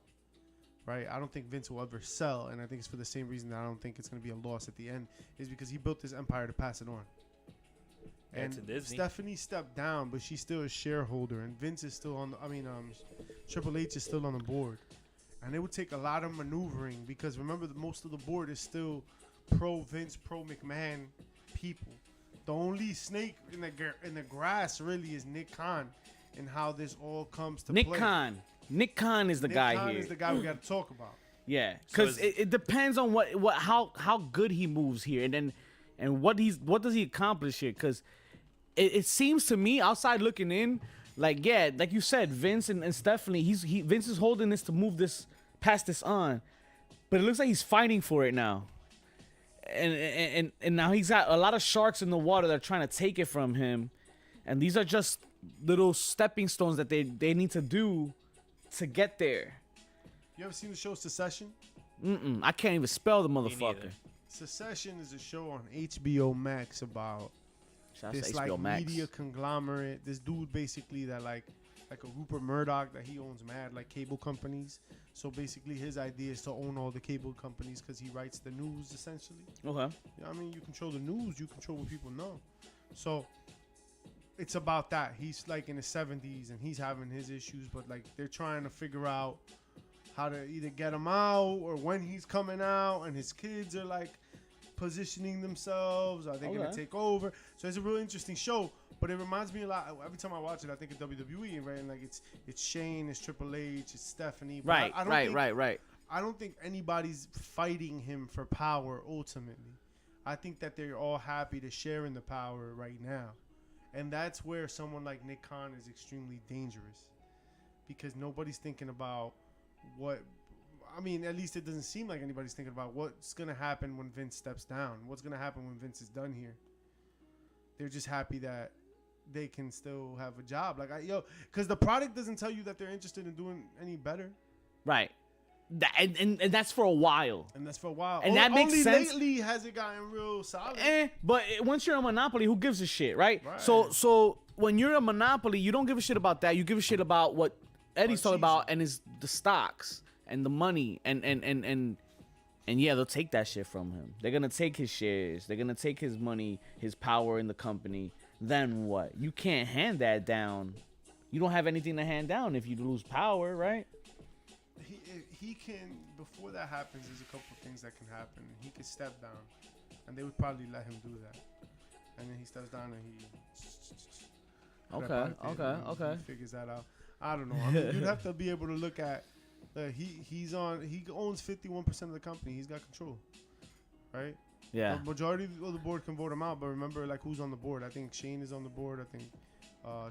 Right? I don't think Vince will ever sell, and I think it's for the same reason that I don't think it's going to be a loss at the end, is because he built this empire to pass it on. And Stephanie stepped down, but she's still a shareholder, and Vince is still on Triple H is still on the board. And it would take a lot of maneuvering because remember, most of the board is still pro Vince, pro McMahon people. The only snake in the grass really is Nick Khan, and how this all comes to play. Nick Khan is the guy here. Nick Khan is the guy we got to talk about. Yeah, because it depends on how good he moves here, and what does he accomplish here? Because it seems to me, outside looking in, like you said, Vince and Stephanie, Vince is holding this to pass this on, but it looks like he's fighting for it now, and now he's got a lot of sharks in the water that are trying to take it from him, and these are just little stepping stones that they need to do to get there. You ever seen the show Succession? I can't even spell the motherfucker. Succession is a show on HBO Max about this like media conglomerate. This dude basically that like a Rupert Murdoch, that he owns mad like cable companies. So basically his idea is to own all the cable companies because he writes the news essentially. Okay. I mean, you control the news, you control what people know. So it's about that. He's like in his 70s and he's having his issues, but like they're trying to figure out how to either get him out or when he's coming out, and his kids are like positioning themselves. Are they going to take over? So it's a really interesting show, but it reminds me a lot. Every time I watch it, I think of WWE, right? And like it's Shane, it's Triple H, it's Stephanie. Right. I don't think anybody's fighting him for power ultimately. I think that they're all happy to share in the power right now. And that's where someone like Nick Khan is extremely dangerous, because nobody's thinking about at least it doesn't seem like anybody's thinking about what's going to happen when Vince steps down. What's going to happen when Vince is done here? They're just happy that they can still have a job. Because the product doesn't tell you that they're interested in doing any better. Right. And that's for a while. And that's for a while. And that makes sense. Lately has it gotten real solid. But once you're a monopoly, who gives a shit, right? So when you're a monopoly, you don't give a shit about that. You give a shit about what Eddie's talking about, and is the stocks and the money, and yeah, they'll take that shit from him. They're gonna take his shares. They're gonna take his money, his power in the company. Then what? You can't hand that down. You don't have anything to hand down if you lose power, right? he can, before that happens, there's a couple of things that can happen. He could step down, and they would probably let him do that. And then he steps down and he. Okay. He figures that out. I don't know. I mean, you'd have to be able to look at. He owns 51% of the company. He's got control, right? Yeah. The majority of the board can vote him out, but remember, like, who's on the board? I think Shane is on the board. I think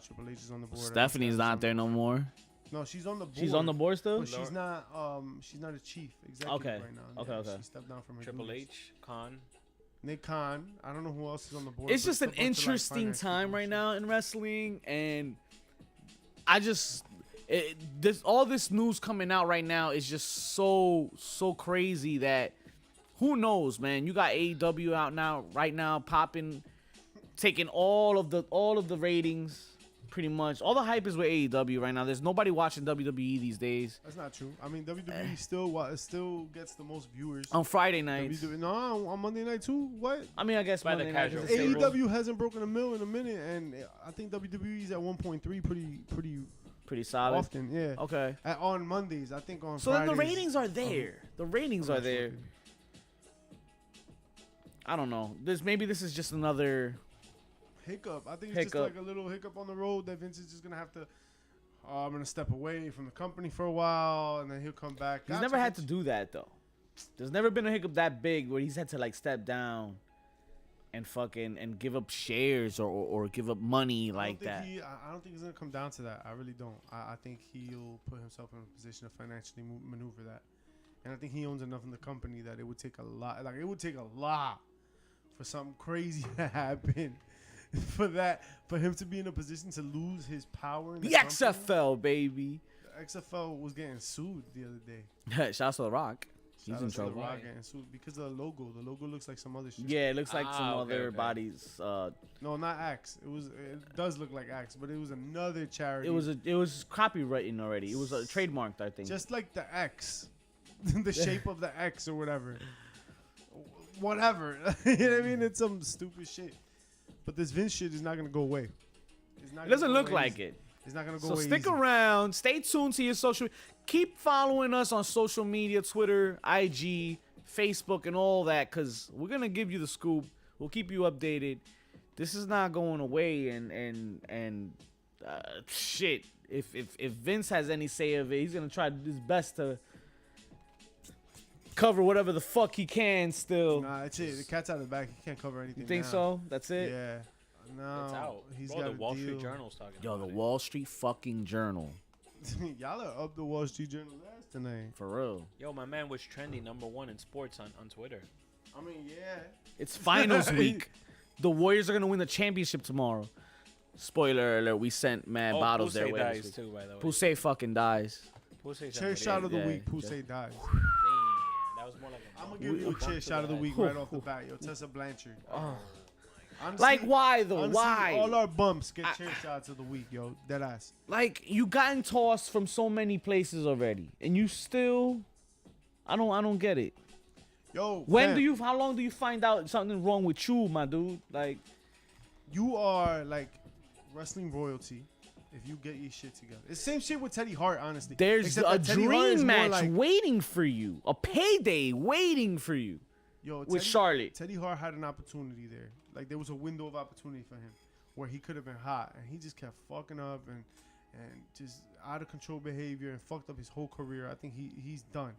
Triple H is on the board. Stephanie's not there no more. No, she's on the board. She's on the board still? But she's not a chief executive right now. Okay. She stepped down from her Triple duties. H, Khan. Nick Khan. I don't know who else is on the board. It's but just an a bunch of, like, interesting finance time people right and now in wrestling, and I just all this news coming out right now is just so crazy that who knows, man. You got AEW out now right now popping, taking all of the ratings. Pretty much all the hype is with AEW right now. There's nobody watching WWE these days. That's not true. I mean, WWE still gets the most viewers On Friday nights. No, on Monday night too. What? I mean, I guess By the Monday night casual is a staple. AEW hasn't broken a mill in a minute, and I think WWE's at 1.3 pretty solid. often. Yeah. Okay. On Mondays, I think on So Fridays. then the ratings are there. The ratings I'm are not sure, there. dude. I don't know. Maybe this is just another. Hiccup. I think it's just Hiccup. like a little hiccup on the road that Vince is just gonna have to. I'm gonna step away from the company for a while, and then he'll come back. He's Gotcha, never had to Vince. do that though. There's never been a hiccup that big where he's had to like step down and fucking and give up shares or give up money like that. I don't think he's gonna come down to that. I really don't. I think he'll put himself in a position to financially maneuver that, and I think he owns enough in the company that it would take a lot. Like, it would take a lot for something crazy to happen. For him to be in a position to lose his power in the company. XFL, baby. The XFL was getting sued the other day. Shouts to The Rock. He's Shout in out to The trouble. Rock getting sued because of the logo. The logo looks like some other shit. Yeah, it looks like some Okay, other okay. bodies. No, not Axe. It does look like Axe, but it was another charity. It was copywritten already. It was trademarked, I think. Just like the X, the shape of the X or whatever. Whatever. You know what I mean? It's some stupid shit. But this Vince shit is not gonna go away. It doesn't look like it. It's not gonna go So away. stick easy. around. Stay tuned to your social. Keep following us on social media, Twitter, IG, Facebook, and all that, because we're gonna give you the scoop. We'll keep you updated. This is not going away, and shit. If Vince has any say of it, he's gonna try his best to cover whatever the fuck he can. Still, Nah, it's it. The cat's out of the bag. He can't cover anything. you think now. so? That's it. Yeah. No. It's out. He's Bro, got the a Wall deal. Street Journal's talking Yo, the about it. Wall Street fucking Journal, Y'all are up the Wall Street Journal last tonight. for real. Yo, my man was trending #1 in sports on Twitter. I mean, yeah. It's finals week. The Warriors are gonna win the championship tomorrow. Spoiler alert: we sent mad bottles their Poussey way. dies This week. too, by the way. Poussey fucking dies. Poussey's Chair somebody shot else. of the Yeah, week. yeah. Poussey dies. Damn, that was more like a I'm gonna bump. give you a bump chair to shot of the head. week right off the bat. Yo, Tessa Blanchard. Honestly, Like, why though? honestly, Why? All our bumps get chair shots of the week, yo. Dead ass. Like, you gotten tossed from so many places already, and you still, I don't get it. Yo, When how long do you find out something wrong with you, my dude? Like, you are like wrestling royalty if you get your shit together. It's the same shit with Teddy Hart, honestly. there's Except a that Teddy Hart is dream more match like, waiting for you, a payday waiting for you yo, with Charlotte. Teddy Hart had an opportunity there. Like, there was a window of opportunity for him where he could have been hot, and he just kept fucking up and just out of control behavior and fucked up his whole career. I think he's done.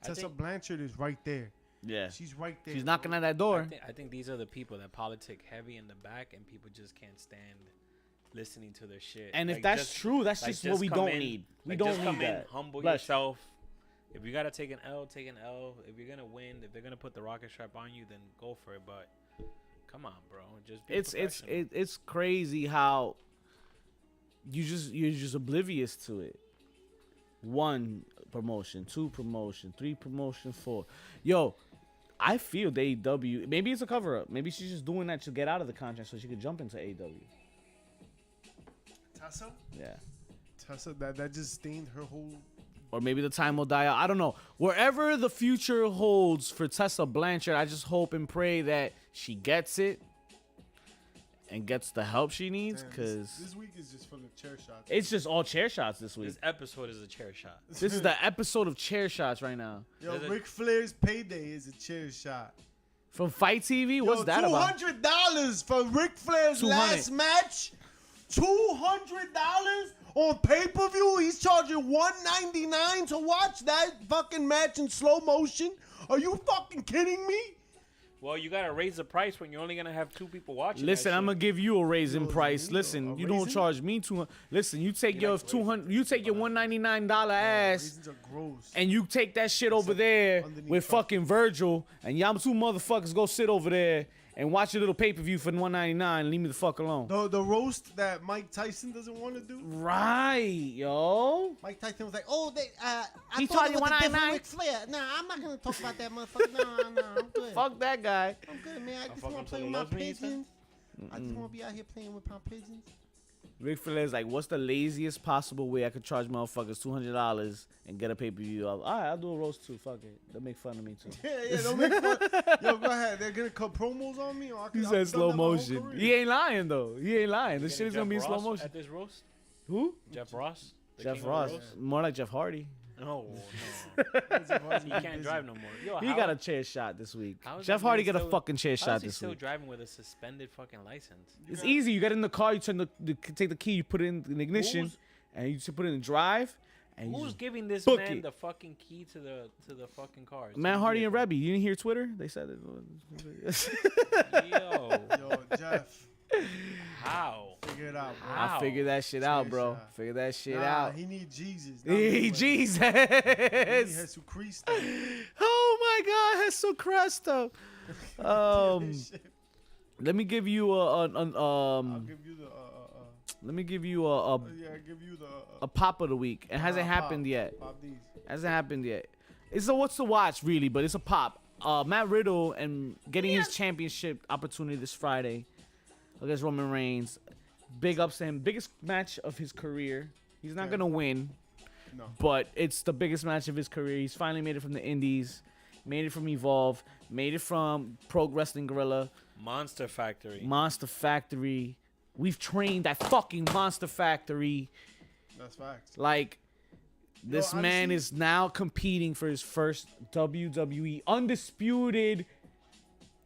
I Tessa think- Blanchard is right there. Yeah, She's right there. she's knocking bro. at that door. I think these are the people that politic heavy in the back, and people just can't stand listening to their shit. And if Like, that's just- true, that's like, just what we come don't in- need. We like, don't just come need in, that. humble Bless you. yourself. If you gotta take an L, take an L. If you're gonna win, if they're gonna put the rocket strap on you, then go for it. But come on, bro, just be professional. It's crazy how you're just oblivious to it. 1 promotion, 2 promotion, 3 promotion, 4. Yo, I feel the AEW, maybe it's a cover up. Maybe she's just doing that to get out of the contract so she could jump into AEW. Tessa? Yeah. Tessa, that just stained her whole. Or maybe the time will die out. I don't know. Wherever the future holds for Tessa Blanchard, I just hope and pray that she gets it and gets the help she needs, Damn, because this week is just full of chair shots. it's just all chair shots this week. This episode is a chair shot. This is the episode of chair shots right now. Yo, Is it- Ric Flair's payday is a chair shot. From Fight TV, what's that about? $200 for Ric Flair's 200. last match. $200 on pay-per-view. He's charging $199 to watch that fucking match in slow motion. Are you fucking kidding me? Well, you gotta raise the price when you're only gonna have 2 people watching. Listen, that I'm gonna shit. give you a raise in Yo, price. a Listen, you don't raisin? charge me 200. Listen, you take your like 200. You take your $199 ass, Reasons are gross. and you take that shit over there underneath with fuck- fucking Virgil, and y'all 2 motherfuckers go sit over there and watch your little pay-per-view for $199 and leave me the fuck alone. The roast that Mike Tyson doesn't want to do. Right, yo. Mike Tyson was like, "Oh, I He thought charged it you was a different $199? Ric Flair. Nah, I'm not gonna talk about that motherfucker. No, I'm good. Fuck that guy. I'm good, man. I just fuck want to him play till with he my loves me, you said? pigeons. I just want to be out here playing with my pigeons." Ric Flair's like, what's the laziest possible way I could charge motherfuckers $200 and get a pay-per-view? All right, I'll do a roast too. Fuck it. They'll make fun of me too. Yeah, don't make fun. Yo, go ahead. They're gonna cut promos on me, or I can. He I've said done slow that my whole motion. career. He ain't lying though. He ain't lying. This Getting shit is gonna be in Jeff slow Ross motion. at this roast. Who? Jeff Ross. The Jeff king of the Ross. roast? More like Jeff Hardy. No, He he can't drive no more. Yo, He got a chair shot this week. how is Jeff that Hardy man got a still- fucking chair How shot is he this still week. driving with a suspended fucking license? It's easy. You get in the car, you turn take the key, you put it in the ignition, Who's- and you just put it in drive. And you Who's just, giving this book man it. the fucking key to the fucking car? Man Hardy and Rebby, you didn't hear Twitter? They said it. Yo, Yo, Jeff, how? figure it out, bro. How? I figured that shit out, Chair bro. shot. Figure that shit Nah, out. he need Jesus. Hey, Jesus. He need Jesus Christ. Oh my God, Jesus Cristo. Let me give you I'll give you the let me give you yeah, I'll give you the a pop of the week. It hasn't happened yet. Pop these. Hasn't happened yet. It's a what's to watch really, but it's a pop. Matt Riddle and getting his championship opportunity this Friday against Roman Reigns. Big ups to him. Biggest match of his career. He's not gonna win, No. but it's the biggest match of his career. He's finally made it from the Indies, made it from Evolve, made it from Pro Wrestling Guerrilla, Monster Factory. Monster Factory. We've trained at fucking Monster Factory. That's facts. Like, this man honestly- is now competing for his first WWE undisputed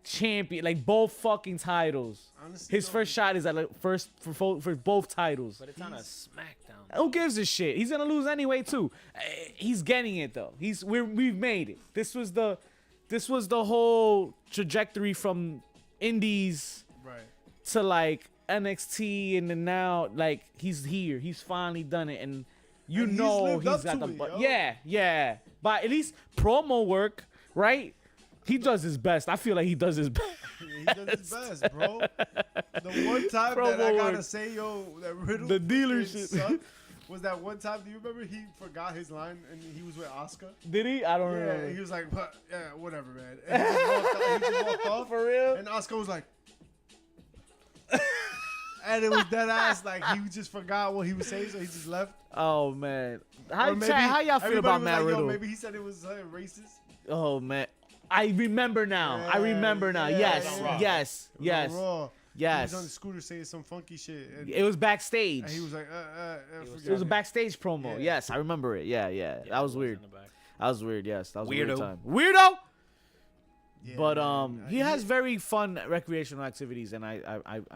champion, like both fucking titles. Honestly, His though, first shot is at like first for both titles. but it's on a SmackDown. Who gives a shit? He's gonna lose anyway too. He's getting it though. We've made it. This was the whole trajectory from Indies Right. to like NXT, and then now like he's here. He's finally done it, and you And he's know lived he's up got to the it, yo. yeah. But at least promo work, right? He does his best. I feel like he does his best. Yeah, he does his best, bro. The one time that Promo I gotta work. say, yo, that Riddle The fucking dealership. sucked was that one time. Do you remember he forgot his line and he was with Oscar? Did he? I don't Yeah, remember. he was like, "But, yeah, whatever, man." And he just walked off. For real? And Oscar was like, and it was dead ass. Like he just forgot what he was saying, so he just left. Oh man, Or how maybe y'all feel everybody about was Matt like, Riddle? Yo, maybe he said it was racist. Oh man, I remember now. I remember now. Yeah, Yes, yeah. yes, It was yes, on Raw. yes. He was on the scooter saying some funky shit, and It was backstage. he was like, was It was a forget backstage promo. Yeah. Yes, I remember it. Yeah. That was weird. In the back. That was weird. Yes, that was a weird Weirdo. time. Weirdo. Yeah, But man. he has very fun recreational activities, and I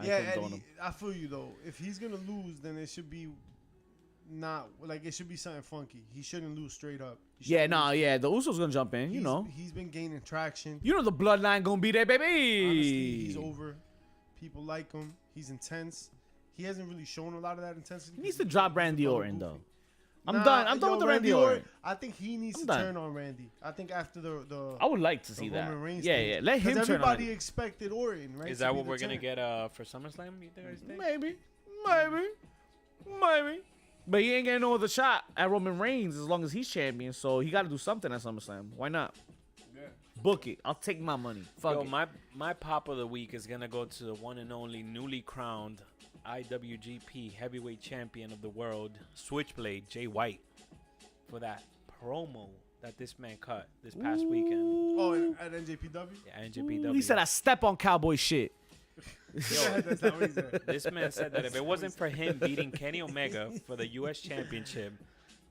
Yeah, condone and him. I feel you though. If he's gonna lose, then it should be not like it should be something funky. He shouldn't lose straight up. He Yeah, shouldn't nah, lose. yeah. The Usos gonna jump in. You know, he's been gaining traction. you know the bloodline gonna be there, baby. Honestly, he's over. People like him. He's intense. He hasn't really shown a lot of that intensity. He needs to drop Randy Orton though. I'm Nah, done. I'm done yo, with the Randy Orton. I think he needs I'm to done. turn on Randy. I think after the I would like to see the that. Roman Reigns Yeah, thing. yeah. Let him 'Cause turn on. everybody it. expected Orton, right? Is to that be what the we're gonna turn. get for SummerSlam? You guys think? Maybe. But he ain't getting no other shot at Roman Reigns as long as he's champion. So he got to do something at SummerSlam. Why not? Yeah. Book it. I'll take my money. Fuck Yo, it. my pop of the week is gonna go to the one and only newly crowned IWGP Heavyweight Champion of the world, Switchblade Jay White, for that promo that this man cut this past weekend. Oh, at NJPW. Yeah, NJPW. He said I step on cowboy shit. That's not what he said. This man said that if it wasn't for him beating Kenny Omega for the U.S. Championship,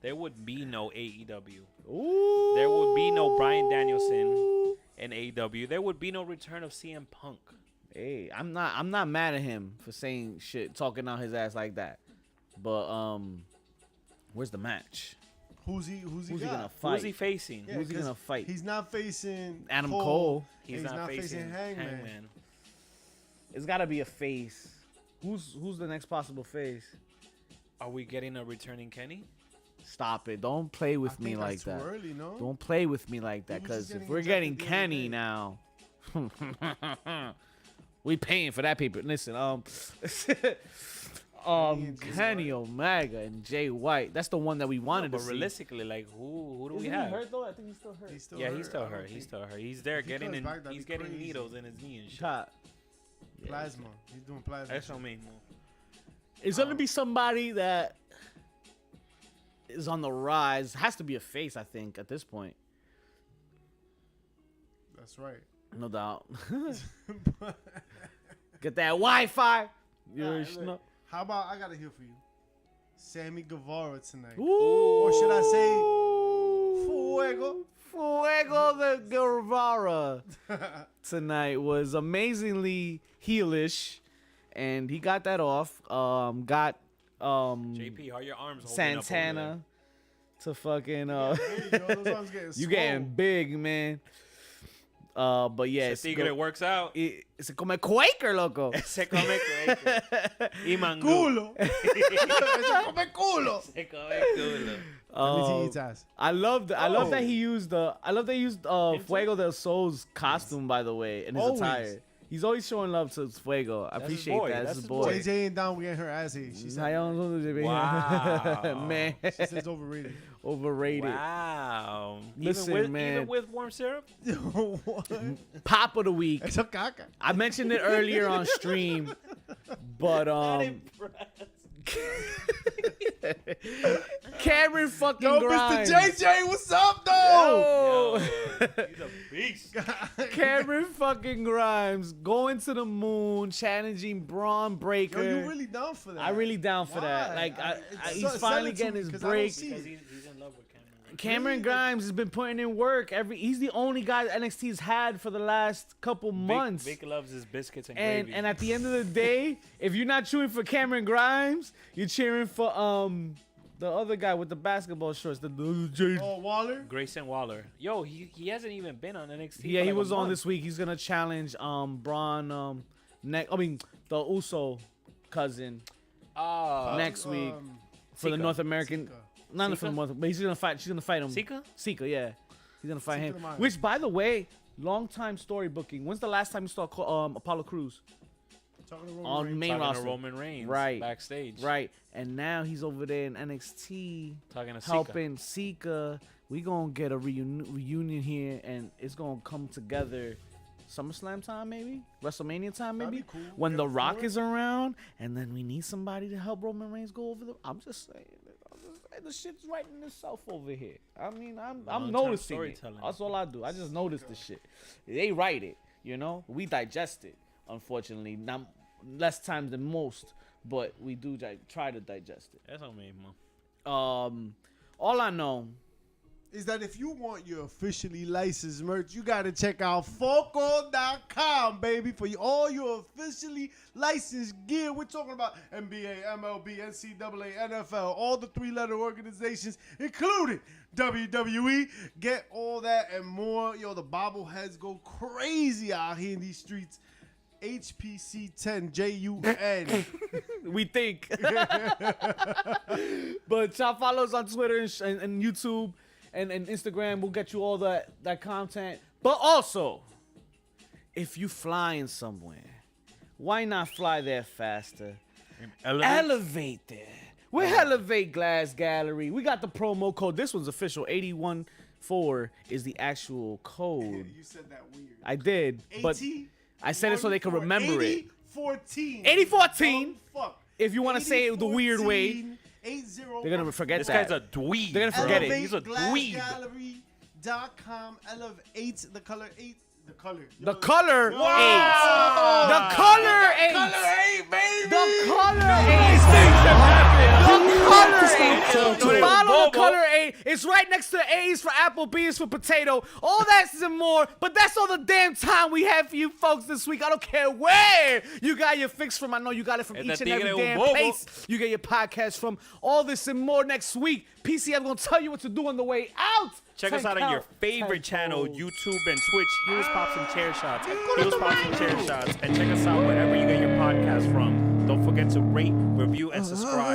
there would be no AEW. Ooh. There would be no Bryan Danielson in AEW. There would be no return of CM Punk. Hey, I'm not mad at him for saying shit, talking out his ass like that. But where's the match? Who's he gonna fight? Who's he facing? Yeah, Who's he 'cause gonna fight? He's not facing Adam Cole. He's not facing Hangman. It's gotta be a face. Who's the next possible face? Are we getting a returning Kenny? Stop it! Don't play with I me think like that's that. too early, no? Don't play with me like that, He was because just if getting we're injected getting the other Kenny day. now, we paying for that paper. Listen, Kenny Omega and Jay White. That's the one that we wanted But to see. realistically, like who do we Isn't have? he hurt though? I think he's still hurt. He's still Yeah, hurt. he's still I don't hurt. He's think- still hurt. He's there If he getting comes in. back, that'd He's be getting crazy. needles in his knee and shit. Top. Yeah. Plasma. He's doing plasma. Eso mismo. It's gonna be somebody that is on the rise. Has to be a face, I think, at this point. That's right. No doubt. Get that Wi-Fi. You Alright, sh- look. no- How about I got it here for you? Sammy Guevara tonight. Ooh. Or should I say Fuego? Fuego de Guevara tonight was amazingly heelish, and he got that off. Got JP, how are your arms holding up Santana to fucking There you go. Those arms getting you getting swole. big, man. But yeah, Ese tigre works out. Se come Quaker, loco. Se come cueco. Y mangú. Culo. Ese come culo. Se come culo. That means he eats ass. I love that he Oh. used Fuego del Sol's costume, by the way, and his Always. attire. He's always showing love to Fuego. I That's his appreciate boy. that. That's That's his his boy. boy. JJ ain't down. We getting her ass ate. She said, Wow. Man, she says overrated. overrated. Wow. Listen, even man. with warm syrup? What? Pop of the week. Eso caca. I mentioned it earlier on stream, but Cameron fucking Yo, Grimes. Mr. JJ, what's up, though? Yo. He's a beast. Cameron fucking Grimes going to the moon, challenging Braun Breaker. Yo, you really down for that? I really down for that. Why? Like, It's he's so- finally sell it to getting me, his 'cause I don't break. see Because it. he's in love with Cameron. Cameron Really? Grimes has been putting in work. He's the only guy that NXT's had for the last couple months. Vic loves his biscuits and And gravy. at the end of the day, if you're not cheering for Cameron Grimes, you're cheering for the other guy with the basketball shorts. Oh, Waller? Grayson Waller. Yo, he hasn't even been on NXT. Yeah, for he like was a on month. this week. He's gonna challenge Braun the Uso cousin next week for the Sika. North American. Sika. Not for the Sika? North, but she's gonna fight him. Sika? Sika, yeah. He's gonna fight Sika him. the Mine. Which, by the way, long time story booking. When's the last time you saw Apollo Crews Talking to Roman on Reigns. main Talking roster? to Roman Reigns. Right. Backstage. Right, and now he's over there in NXT Talking to Sika. helping Sika. We gonna get a reunion here, and it's gonna come together. SummerSlam time, maybe WrestleMania time, That'd maybe be cool. when Get The it Rock forward. is around, and then we need somebody to help Roman Reigns go over the. I'm just saying, the shit's writing itself over here. I mean, I'm Long-term noticing it. storytelling. That's all I do. I just notice the shit. They write it, you know. We digest it. Unfortunately, not less times than most, but we do try to digest it. Eso mismo. All I know. Is that if you want your officially licensed merch, you got to check out Foco.com, baby, for all your officially licensed gear. We're talking about NBA, MLB, NCAA, NFL, all the three-letter organizations, including WWE. Get all that and more. Yo, the bobbleheads go crazy out here in these streets. HPC10JUN. We think. But y'all follow us on Twitter and YouTube and Instagram. We'll get you all that content. But also, if you flying somewhere, why not fly there faster? Elevate there. We're Elevate Glass Gallery. We got the promo code. This one's official. 814 is the actual code. You said that weird. I did, but I said it so they can remember it. 8014. 8014. Oh, fuck. If you want to say it the weird way, 80. they're gonna forget This that. guy's a dweeb. They're gonna forget it. He's a dweeb. ElevateGlassGallery.com. Elevate the color 8 The color. The color Wow. AIDS. The color AIDS. Color 8, baby. The color AIDS. The color AIDS. Follow the color AIDS. It's right next to A's for apple, B's for potato. All that and more. But that's all the damn time we have for you folks this week. I don't care where you got your fix from. I know you got it from each and every damn place. You get your podcast from. All this and more next week. PC, I'm going to tell you what to do on the way out. Check us out on your favorite channel, YouTube and Twitch. Heels, Pops, and Chair Shots. Heels, Pops, and Chair Shots. And check us out wherever you get your podcast from. Don't forget to rate, review, and subscribe.